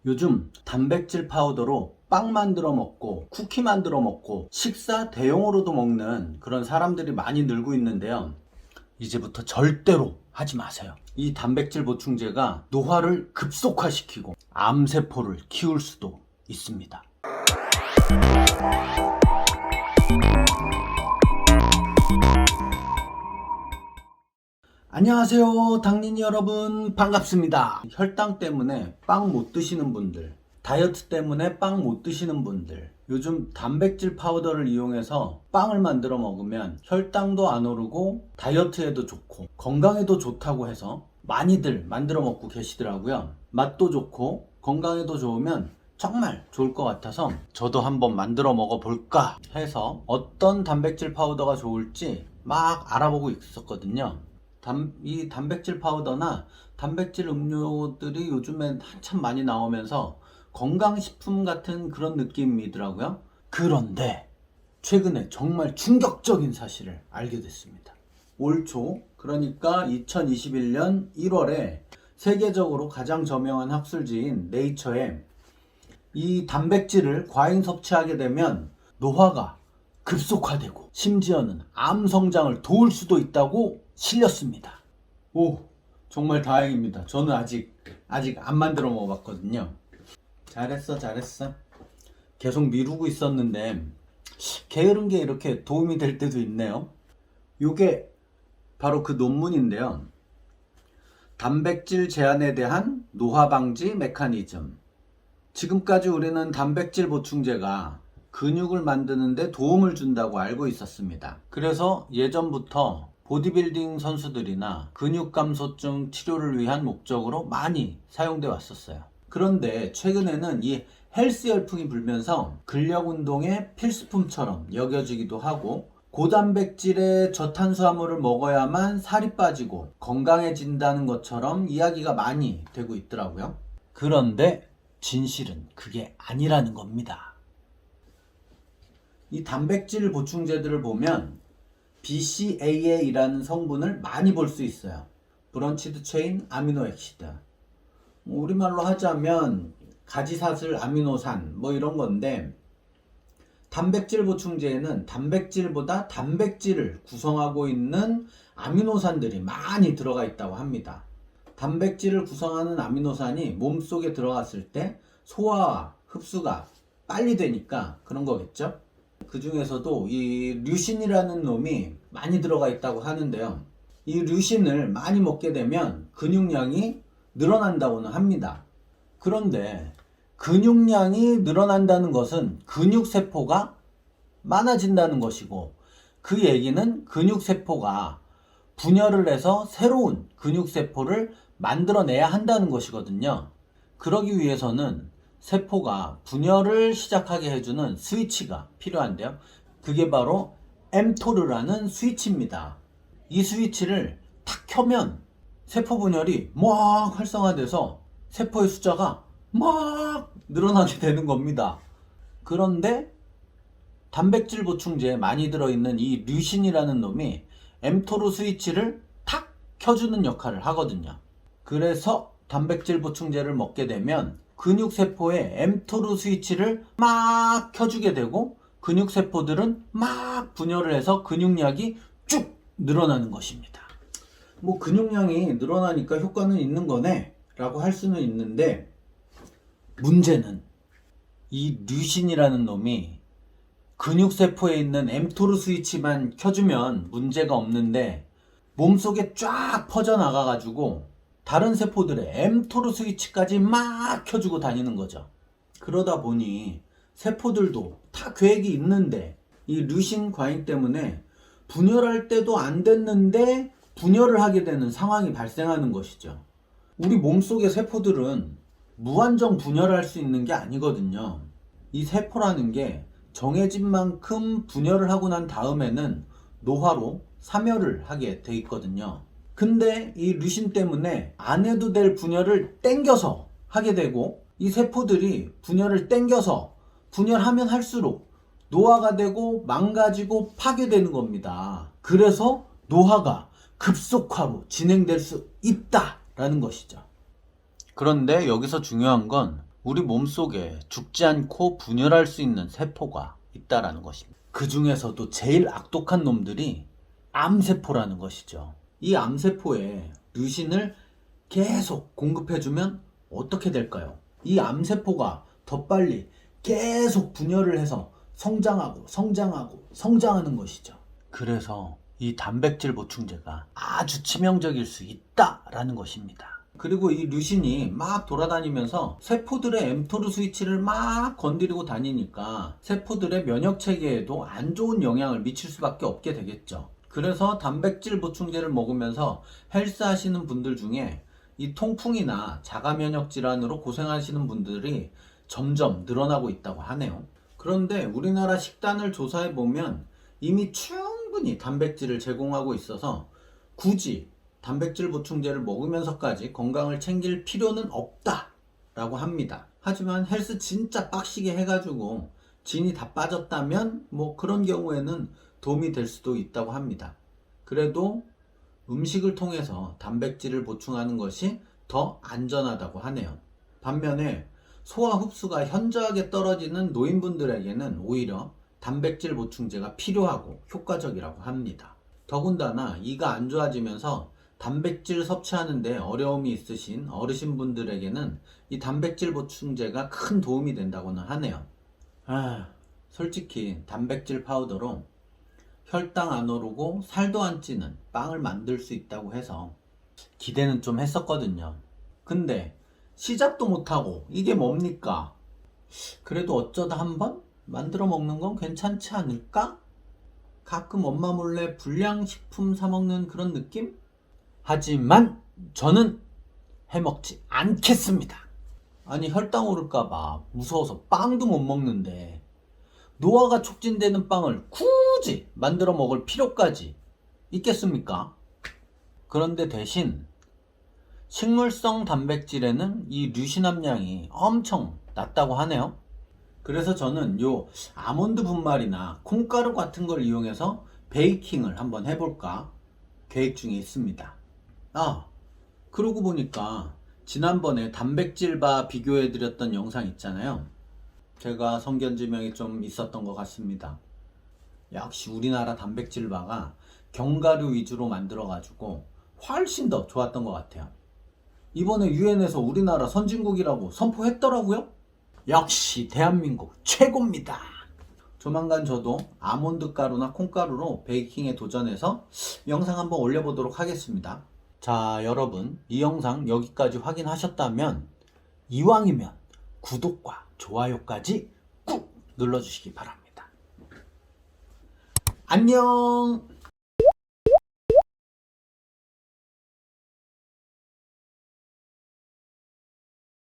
요즘 단백질 파우더로 빵 만들어 먹고 쿠키 만들어 먹고 식사 대용으로도 먹는 그런 사람들이 많이 늘고 있는데요. 이제부터 절대로 하지 마세요. 이 단백질 보충제가 노화를 급속화시키고 암세포를 키울 수도 있습니다. 안녕하세요, 당린이 여러분, 반갑습니다. 혈당 때문에 빵 못 드시는 분들, 다이어트 때문에 빵 못 드시는 분들, 요즘 단백질 파우더를 이용해서 빵을 만들어 먹으면 혈당도 안 오르고 다이어트에도 좋고 건강에도 좋다고 해서 많이들 만들어 먹고 계시더라고요. 맛도 좋고 건강에도 좋으면 정말 좋을 것 같아서 저도 한번 만들어 먹어볼까 해서 어떤 단백질 파우더가 좋을지 막 알아보고 있었거든요. 이 단백질 파우더나 단백질 음료들이 요즘엔 한참 많이 나오면서 건강식품 같은 그런 느낌이더라고요. 그런데 최근에 정말 충격적인 사실을 알게 됐습니다. 올 초, 그러니까 2021년 1월에 세계적으로 가장 저명한 학술지인 네이처에 이 단백질을 과잉 섭취하게 되면 노화가 급속화되고 심지어는 암 성장을 도울 수도 있다고 실렸습니다. 오, 정말 다행입니다. 저는 아직 안 만들어 먹어봤거든요. 잘했어. 계속 미루고 있었는데 게으른 게 이렇게 도움이 될 때도 있네요. 요게 바로 그 논문인데요. 단백질 제한에 대한 노화 방지 메커니즘. 지금까지 우리는 단백질 보충제가 근육을 만드는 데 도움을 준다고 알고 있었습니다. 그래서 예전부터 보디빌딩 선수들이나 근육 감소증 치료를 위한 목적으로 많이 사용돼 왔었어요. 그런데 최근에는 이 헬스 열풍이 불면서 근력 운동의 필수품처럼 여겨지기도 하고 고단백질의 저탄수화물을 먹어야만 살이 빠지고 건강해진다는 것처럼 이야기가 많이 되고 있더라고요. 그런데 진실은 그게 아니라는 겁니다. 이 단백질 보충제들을 보면 BCAA라는 성분을 많이 볼 수 있어요. 브런치드 체인 아미노액시드. 우리말로 하자면 가지사슬 아미노산 뭐 이런 건데, 단백질 보충제에는 단백질보다 단백질을 구성하고 있는 아미노산들이 많이 들어가 있다고 합니다. 단백질을 구성하는 아미노산이 몸속에 들어갔을 때 소화와 흡수가 빨리 되니까 그런 거겠죠? 그 중에서도 이 류신이라는 놈이 많이 들어가 있다고 하는데요. 이 류신을 많이 먹게 되면 근육량이 늘어난다고는 합니다. 그런데 근육량이 늘어난다는 것은 근육세포가 많아진다는 것이고, 그 얘기는 근육세포가 분열을 해서 새로운 근육세포를 만들어내야 한다는 것이거든요. 그러기 위해서는 세포가 분열을 시작하게 해주는 스위치가 필요한데요. 그게 바로 mTOR라는 스위치입니다. 이 스위치를 탁 켜면 세포 분열이 막 활성화돼서 세포의 숫자가 막 늘어나게 되는 겁니다. 그런데 단백질 보충제에 많이 들어있는 이 류신이라는 놈이 mTOR 스위치를 탁 켜주는 역할을 하거든요. 그래서 단백질 보충제를 먹게 되면 근육세포의 mTOR 스위치를 막 켜주게 되고 근육세포들은 막 분열을 해서 근육량이 쭉 늘어나는 것입니다. 뭐 근육량이 늘어나니까 효과는 있는 거네 라고 할 수는 있는데, 문제는 이 류신이라는 놈이 근육세포에 있는 mTOR 스위치만 켜주면 문제가 없는데 몸속에 쫙 퍼져나가가지고 다른 세포들의 mTOR 스위치까지 막 켜주고 다니는 거죠. 그러다 보니 세포들도 다 계획이 있는데 이 류신 과잉 때문에 분열할 때도 안 됐는데 분열을 하게 되는 상황이 발생하는 것이죠. 우리 몸속의 세포들은 무한정 분열할 수 있는 게 아니거든요. 이 세포라는 게 정해진 만큼 분열을 하고 난 다음에는 노화로 사멸을 하게 돼 있거든요. 근데 이 류신 때문에 안 해도 될 분열을 땡겨서 하게 되고, 이 세포들이 분열을 땡겨서 분열하면 할수록 노화가 되고 망가지고 파괴되는 겁니다. 그래서 노화가 급속화로 진행될 수 있다라는 것이죠. 그런데 여기서 중요한 건 우리 몸속에 죽지 않고 분열할 수 있는 세포가 있다라는 것입니다. 그 중에서도 제일 악독한 놈들이 암세포라는 것이죠. 이 암세포에 류신을 계속 공급해주면 어떻게 될까요? 이 암세포가 더 빨리 계속 분열을 해서 성장하는 것이죠. 그래서 이 단백질 보충제가 아주 치명적일 수 있다라는 것입니다. 그리고 이 류신이 막 돌아다니면서 세포들의 엠토르 스위치를 막 건드리고 다니니까 세포들의 면역 체계에도 안 좋은 영향을 미칠 수밖에 없게 되겠죠. 그래서 단백질 보충제를 먹으면서 헬스 하시는 분들 중에 이 통풍이나 자가 면역 질환으로 고생하시는 분들이 점점 늘어나고 있다고 하네요. 그런데 우리나라 식단을 조사해 보면 이미 충분히 단백질을 제공하고 있어서 굳이 단백질 보충제를 먹으면서까지 건강을 챙길 필요는 없다라고 합니다. 하지만 헬스 진짜 빡시게 해가지고 진이 다 빠졌다면 뭐 그런 경우에는 도움이 될 수도 있다고 합니다. 그래도 음식을 통해서 단백질을 보충하는 것이 더 안전하다고 하네요. 반면에 소화 흡수가 현저하게 떨어지는 노인분들에게는 오히려 단백질 보충제가 필요하고 효과적이라고 합니다. 더군다나 이가 안 좋아지면서 단백질 섭취하는데 어려움이 있으신 어르신분들에게는 이 단백질 보충제가 큰 도움이 된다고는 하네요. 솔직히 단백질 파우더로 혈당 안 오르고 살도 안 찌는 빵을 만들 수 있다고 해서 기대는 좀 했었거든요. 근데 시작도 못하고 이게 뭡니까? 그래도 어쩌다 한번 만들어 먹는 건 괜찮지 않을까? 가끔 엄마 몰래 불량식품 사 먹는 그런 느낌? 하지만 저는 해먹지 않겠습니다. 아니 혈당 오를까봐 무서워서 빵도 못 먹는데 노화가 촉진되는 빵을 굳이 만들어 먹을 필요까지 있겠습니까? 그런데 대신 식물성 단백질에는 이 류신 함량이 엄청 낮다고 하네요. 그래서 저는 요 아몬드 분말이나 콩가루 같은 걸 이용해서 베이킹을 한번 해볼까 계획 중에 있습니다. 그러고 보니까 지난번에 단백질바 비교해드렸던 영상 있잖아요. 제가 성견지명이 좀 있었던 것 같습니다. 역시 우리나라 단백질바가 견과류 위주로 만들어가지고 훨씬 더 좋았던 것 같아요. 이번에 유엔에서 우리나라 선진국이라고 선포했더라고요. 역시 대한민국 최고입니다. 조만간 저도 아몬드 가루나 콩가루로 베이킹에 도전해서 영상 한번 올려보도록 하겠습니다. 자, 여러분 이 영상 여기까지 확인하셨다면 이왕이면 구독과 좋아요까지 꾹 눌러주시기 바랍니다. 안녕.